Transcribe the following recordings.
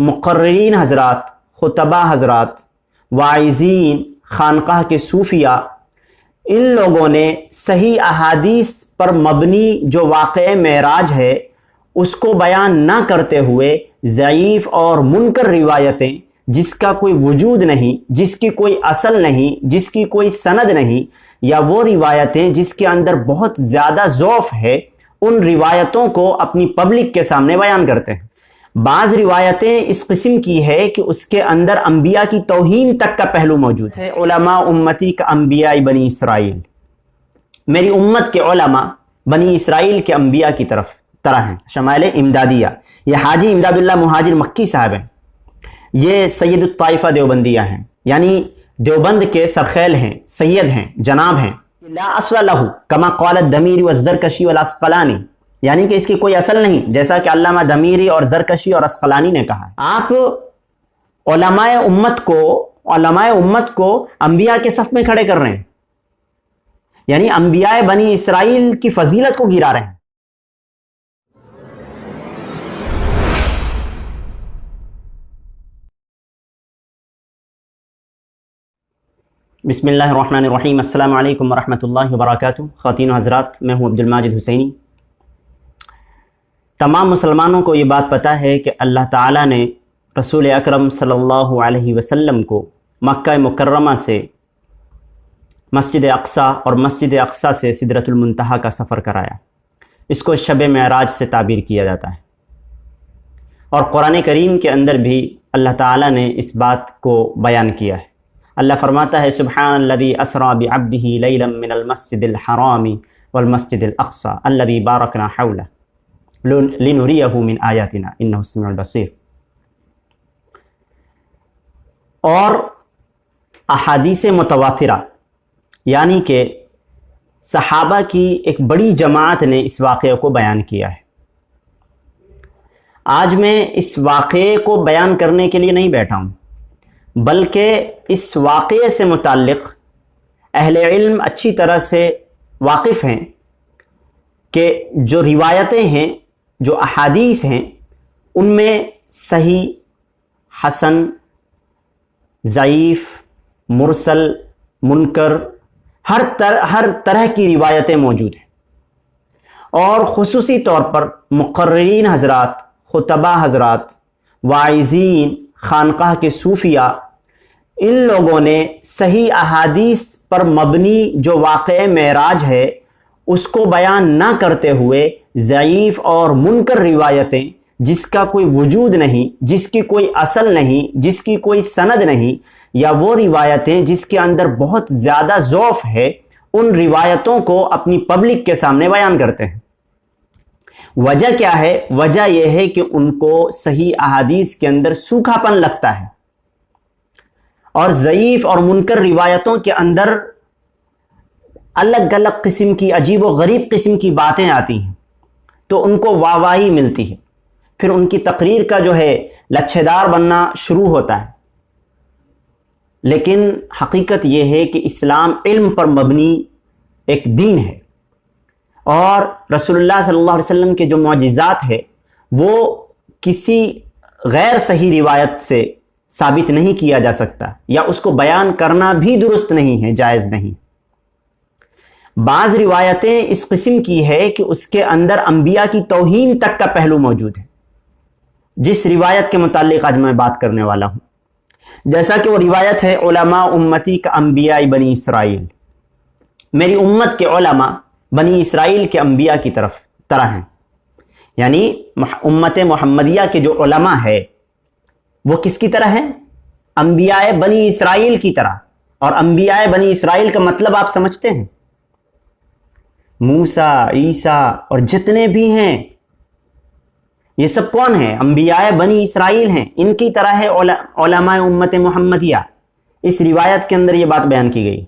مقررین حضرات، خطبہ حضرات، واعظین، خانقاہ کے صوفیہ، ان لوگوں نے صحیح احادیث پر مبنی جو واقعہ معراج ہے اس کو بیان نہ کرتے ہوئے ضعیف اور منکر روایتیں جس کا کوئی وجود نہیں، جس کی کوئی اصل نہیں، جس کی کوئی سند نہیں، یا وہ روایتیں جس کے اندر بہت زیادہ ضعف ہے، ان روایتوں کو اپنی پبلک کے سامنے بیان کرتے ہیں۔ بعض روایتیں اس قسم کی ہے کہ اس کے اندر انبیاء کی توہین تک کا پہلو موجود ہے۔ علماء امتی کا انبیاء بنی اسرائیل، میری امت کے علماء بنی اسرائیل کے انبیاء کی طرح ہیں۔ شمائل امدادیہ، یہ حاجی امداد اللہ مہاجر مکی صاحب ہیں، یہ سید الطائفہ دیوبندیہ ہیں، یعنی دیوبند کے سرخیل ہیں، سید ہیں، جناب ہیں۔ لا اصل لہ کما قال الدمیری والزرکشی والعسقلانی، یعنی کہ اس کی کوئی اصل نہیں، جیسا کہ علامہ دمیری اور زرکشی اور عسقلانی نے کہا۔ آپ علماء امت کو انبیاء کے صف میں کھڑے کر رہے ہیں، یعنی انبیاء بنی اسرائیل کی فضیلت کو گرا رہے ہیں۔ بسم اللہ الرحمن الرحیم۔ السلام علیکم ورحمۃ اللہ وبرکاتہ۔ خواتین و حضرات، میں ہوں عبد الماجد حسینی۔ تمام مسلمانوں کو یہ بات پتہ ہے کہ اللہ تعالیٰ نے رسول اکرم صلی اللہ علیہ وسلم کو مکہ مکرمہ سے مسجد اقصیٰ اور مسجد اقصیٰ سے سدرۃ المنتہا کا سفر کرایا۔ اس کو شب معراج سے تعبیر کیا جاتا ہے، اور قرآن کریم کے اندر بھی اللہ تعالیٰ نے اس بات کو بیان کیا ہے۔ اللہ فرماتا ہے سبحان الذی اسری بعبدہ لیلا من المسجد الحرام والمسجد الاقصی الذی بارکنا حولہ لنریہ من آیاتنا انہ السمیع البصیر۔ اور احادیث متواترہ، یعنی کہ صحابہ کی ایک بڑی جماعت نے اس واقعے کو بیان کیا ہے۔ آج میں اس واقعے کو بیان کرنے کے لیے نہیں بیٹھا ہوں، بلکہ اس واقعے سے متعلق اہل علم اچھی طرح سے واقف ہیں کہ جو روایتیں ہیں، جو احادیث ہیں، ان میں صحیح، حسن، ضعیف، مرسل، منکر، ہر طرح کی روایتیں موجود ہیں، اور خصوصی طور پر مقررین حضرات، خطبہ حضرات، واعظین، خانقاہ کے صوفیہ، ان لوگوں نے صحیح احادیث پر مبنی جو واقعہ معراج ہے اس کو بیان نہ کرتے ہوئے ضعیف اور منکر روایتیں جس کا کوئی وجود نہیں، جس کی کوئی اصل نہیں، جس کی کوئی سند نہیں، یا وہ روایتیں جس کے اندر بہت زیادہ ضعف ہے، ان روایتوں کو اپنی پبلک کے سامنے بیان کرتے ہیں۔ وجہ کیا ہے؟ وجہ یہ ہے کہ ان کو صحیح احادیث کے اندر سوکھا پن لگتا ہے، اور ضعیف اور منکر روایتوں کے اندر الگ الگ قسم کی عجیب و غریب قسم کی باتیں آتی ہیں، تو ان کو واہواہی ملتی ہے، پھر ان کی تقریر کا جو ہے لچھے دار بننا شروع ہوتا ہے۔ لیکن حقیقت یہ ہے کہ اسلام علم پر مبنی ایک دین ہے، اور رسول اللہ صلی اللہ علیہ وسلم کے جو معجزات ہے وہ کسی غیر صحیح روایت سے ثابت نہیں کیا جا سکتا، یا اس کو بیان کرنا بھی درست نہیں ہے، جائز نہیں۔ بعض روایتیں اس قسم کی ہے کہ اس کے اندر انبیاء کی توہین تک کا پہلو موجود ہے، جس روایت کے متعلق آج میں بات کرنے والا ہوں، جیسا کہ وہ روایت ہے علماء امتی کا انبیاء بنی اسرائیل، میری امت کے علماء بنی اسرائیل کے انبیاء کی طرح ہیں، یعنی امت محمدیہ کے جو علماء ہے وہ کس کی طرح ہیں؟ انبیاء بنی اسرائیل کی طرح۔ اور انبیاء بنی اسرائیل کا مطلب آپ سمجھتے ہیں؟ موسیٰ، عیسیٰ اور جتنے بھی ہیں، یہ سب کون ہیں؟ انبیاء بنی اسرائیل ہیں، ان کی طرح ہے علماء امت محمدیہ۔ اس روایت کے اندر یہ بات بیان کی گئی،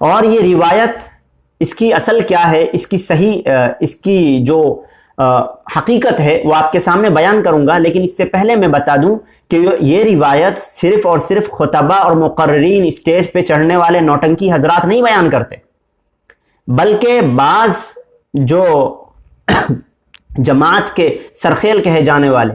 اور یہ روایت اس کی اصل کیا ہے، اس کی جو حقیقت ہے وہ آپ کے سامنے بیان کروں گا، لیکن اس سے پہلے میں بتا دوں کہ یہ روایت صرف اور صرف خطبہ اور مقررین، اسٹیج پہ چڑھنے والے نوٹنکی حضرات نہیں بیان کرتے، بلکہ بعض جو جماعت کے سرخیل کہے جانے والے،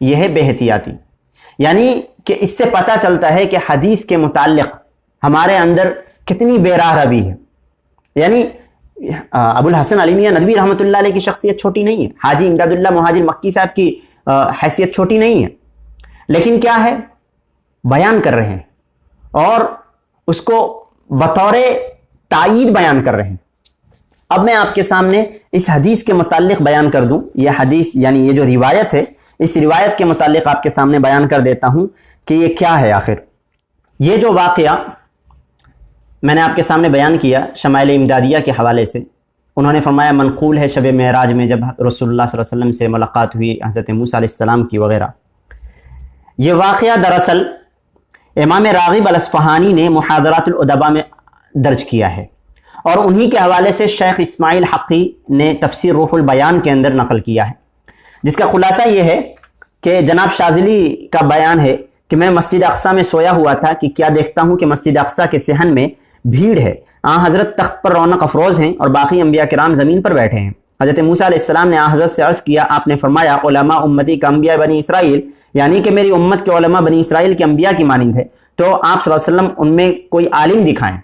یہ ہے بے احتیاطی. یعنی کہ اس سے پتہ چلتا ہے کہ حدیث کے متعلق ہمارے اندر کتنی بے راہ روی ہے. یعنی ابو الحسن علی میاں ندوی رحمۃ اللہ علیہ کی شخصیت چھوٹی نہیں ہے، حاجی امداد اللہ مہاجر مکی صاحب کی حیثیت چھوٹی نہیں ہے، لیکن کیا ہے، بیان کر رہے ہیں اور اس کو بطور تائید بیان کر رہے ہیں. اب میں آپ کے سامنے اس حدیث کے متعلق بیان کر دوں. یہ حدیث یعنی یہ جو روایت ہے، اس روایت کے متعلق آپ کے سامنے بیان کر دیتا ہوں کہ یہ کیا ہے آخر. یہ جو واقعہ میں نے آپ کے سامنے بیان کیا شمائل امدادیہ کے حوالے سے، انہوں نے فرمایا منقول ہے شب معراج میں جب رسول اللہ صلی اللہ علیہ وسلم سے ملاقات ہوئی حضرت موسیٰ علیہ السلام کی وغیرہ. یہ واقعہ دراصل امام راغب الاصفہانی نے محاضرات الادباء میں درج کیا ہے، اور انہی کے حوالے سے شیخ اسماعیل حقی نے تفسیر روح البیان کے اندر نقل کیا ہے، جس کا خلاصہ یہ ہے کہ جناب شاذلی کا بیان ہے کہ میں مسجد اقصیٰ میں سویا ہوا تھا کہ کیا دیکھتا ہوں کہ مسجد اقصیٰ کے صحن میں بھیڑ ہے، حضرت تخت پر رونق افروز ہیں اور باقی انبیاء کرام زمین پر بیٹھے ہیں. حضرت موسیٰ علیہ السلام نے حضرت سے عرض کیا، آپ نے فرمایا علماء امتی کا انبیاء بنی اسرائیل، یعنی کہ میری امت کے علماء بنی اسرائیل کے انبیاء کی مانند ہے، تو آپ صلی اللہ علیہ وسلم ان میں کوئی عالم دکھائیں.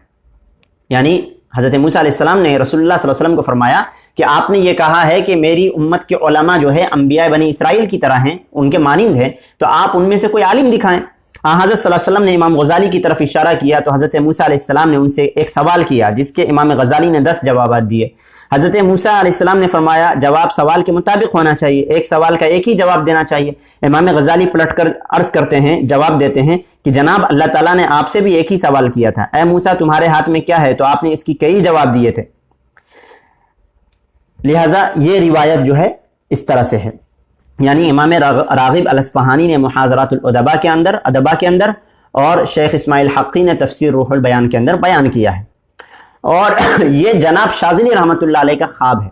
یعنی حضرت موسیٰ علیہ السلام نے رسول اللہ صلی اللہ علیہ وسلم کو فرمایا کہ آپ نے یہ کہا ہے کہ میری امت کے علماء جو ہے انبیاء بنی اسرائیل کی طرح ہیں، ان کے مانند ہیں، تو آپ ان میں سے کوئی عالم دکھائیں. حضرت صلی اللہ علیہ وسلم نے امام غزالی کی طرف اشارہ کیا تو حضرت موسیٰ علیہ السلام نے ان سے ایک سوال کیا جس کے امام غزالی نے 10 جوابات دیے. حضرت موسیٰ علیہ السلام نے فرمایا جواب سوال کے مطابق ہونا چاہیے، ایک سوال کا ایک ہی جواب دینا چاہیے. امام غزالی پلٹ کر عرض کرتے ہیں، جواب دیتے ہیں کہ جناب اللہ تعالیٰ نے آپ سے بھی ایک ہی سوال کیا تھا، اے موسیٰ تمہارے ہاتھ میں کیا ہے، تو آپ نے اس کی کئی جواب دیے تھے. لہٰذا یہ روایت جو ہے اس طرح سے ہے. یعنی امام راغب الاصفہانی نے محاضرات الادباء کے اندر اور شیخ اسماعیل حقی نے تفسیر روح البیان کے اندر بیان کیا ہے. اور یہ جناب شاذلی رحمۃ اللہ علیہ کا خواب ہے،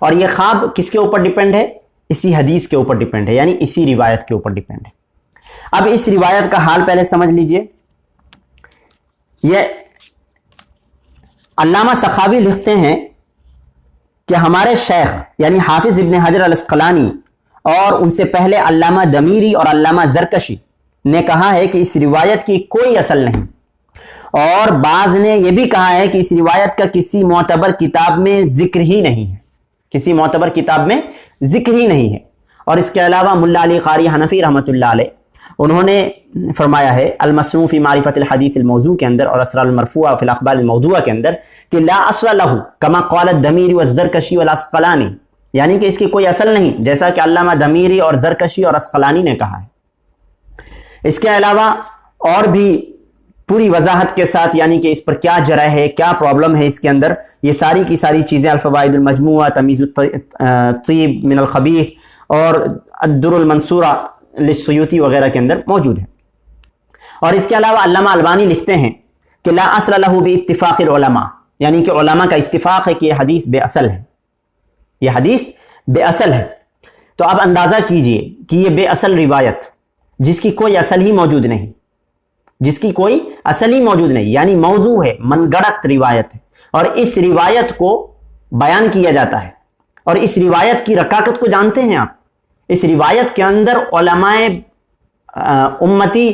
اور یہ خواب کس کے اوپر ڈیپینڈ ہے؟ اسی حدیث کے اوپر ڈیپینڈ ہے، یعنی اسی روایت کے اوپر ڈیپینڈ ہے. اب اس روایت کا حال پہلے سمجھ لیجئے. یہ علامہ سخاوی لکھتے ہیں کہ ہمارے شیخ یعنی حافظ ابن حجر الاسقلانی اور ان سے پہلے علامہ دمیری اور علامہ زرکشی نے کہا ہے کہ اس روایت کی کوئی اصل نہیں، اور بعض نے یہ بھی کہا ہے کہ اس روایت کا کسی معتبر کتاب میں ذکر ہی نہیں ہے، کسی معتبر کتاب میں ذکر ہی نہیں ہے. اور اس کے علاوہ ملا علی قاری حنفی رحمۃ اللہ علیہ انہوں نے فرمایا ہے المصنوع فی معرفت الحدیث الموضوع کے اندر اور اسرار المرفوعہ فی الاخبار الموضوعہ کے اندر کہ لا اصل لہ کما قال الدمیری والزرکشی والاسقلانی، یعنی کہ اس کی کوئی اصل نہیں جیسا کہ علامہ دمیری اور زرکشی اور اسقلانی نے کہا ہے. اس کے علاوہ اور بھی پوری وضاحت کے ساتھ، یعنی کہ اس پر کیا جرح ہے، کیا پرابلم ہے اس کے اندر، یہ ساری کی ساری چیزیں الفوائد المجموعہ، تمیز الطیب من الخبیث اور الدر المنصورہ للسیوطی وغیرہ کے اندر موجود ہے. اور اس کے علاوہ علامہ البانی لکھتے ہیں کہ لا اصل لہ باتفاق العلماء، یعنی کہ علماء کا اتفاق ہے کہ یہ حدیث بے اصل ہے، یہ حدیث بے اصل ہے. تو اب اندازہ کیجئے کہ یہ بے اصل روایت جس کی کوئی اصل ہی موجود نہیں، جس کی کوئی اصل ہی موجود نہیں، یعنی موضوع ہے، من گڑت روایت ہے، اور اس روایت کو بیان کیا جاتا ہے. اور اس روایت کی رکاکت کو جانتے ہیں آپ، اس روایت کے اندر علماء امتی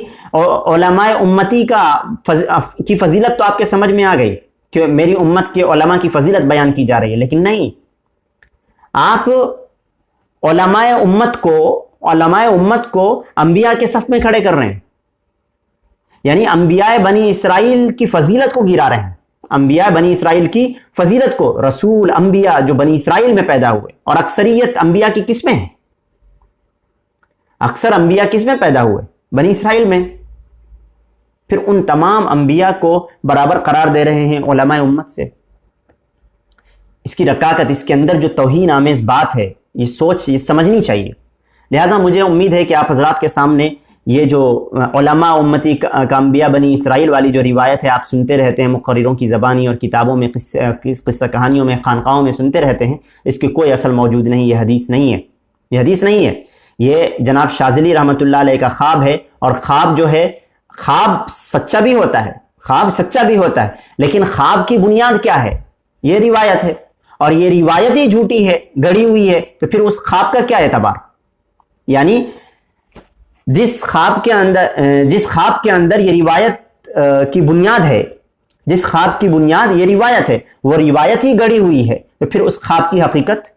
کی فضیلت تو آپ کے سمجھ میں آ گئی کہ میری امت کے علماء کی فضیلت بیان کی جا رہی ہے، لیکن نہیں، آپ علماء امت کو انبیاء کے صف میں کھڑے کر رہے ہیں، یعنی انبیاء بنی اسرائیل کی فضیلت کو گرا رہے ہیں، انبیاء بنی اسرائیل کی فضیلت کو، رسول انبیاء جو بنی اسرائیل میں پیدا ہوئے، اور اکثریت انبیاء کی کس میں ہے؟ اکثر انبیاء کس میں پیدا ہوئے؟ بنی اسرائیل میں. پھر ان تمام انبیاء کو برابر قرار دے رہے ہیں علماء امت سے. اس کی رکاکت، اس کے اندر جو توہین آمیز بات ہے، یہ سمجھنی چاہیے. لہٰذا مجھے امید ہے کہ آپ حضرات کے سامنے یہ جو علماء امتی کا انبیاء بنی اسرائیل والی جو روایت ہے آپ سنتے رہتے ہیں مقرروں کی زبانی اور کتابوں میں، قصہ کہانیوں میں، خانقاہوں میں سنتے رہتے ہیں، اس کی کوئی اصل موجود نہیں، یہ حدیث نہیں ہے، یہ حدیث نہیں ہے. یہ جناب شاذلی رحمۃ اللہ علیہ کا خواب ہے، اور خواب جو ہے، خواب سچا بھی ہوتا ہے، لیکن خواب کی بنیاد کیا ہے؟ یہ روایت ہے، اور یہ روایت ہی جھوٹی ہے، گڑی ہوئی ہے، تو پھر اس خواب کا کیا اعتبار؟ یعنی جس خواب کے اندر یہ روایت کی بنیاد ہے، جس خواب کی بنیاد یہ روایت ہے، وہ روایت ہی گڑی ہوئی ہے، تو پھر اس خواب کی حقیقت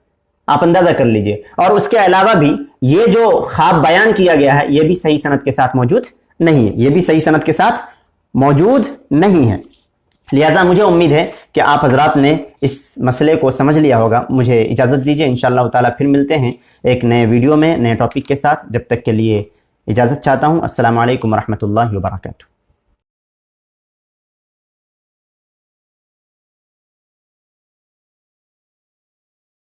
آپ اندازہ کر لیجئے۔ اور اس کے علاوہ بھی یہ جو خواب بیان کیا گیا ہے یہ بھی صحیح سند کے ساتھ موجود نہیں ہے، یہ بھی صحیح سند کے ساتھ موجود نہیں ہے۔ لہٰذا مجھے امید ہے کہ آپ حضرات نے اس مسئلے کو سمجھ لیا ہوگا۔ مجھے اجازت دیجیے، انشاءاللہ تعالیٰ پھر ملتے ہیں ایک نئے ویڈیو میں، نئے ٹاپک کے ساتھ۔ جب تک کے لیے اجازت چاہتا ہوں۔ السلام علیکم ورحمۃ اللہ وبرکاتہ۔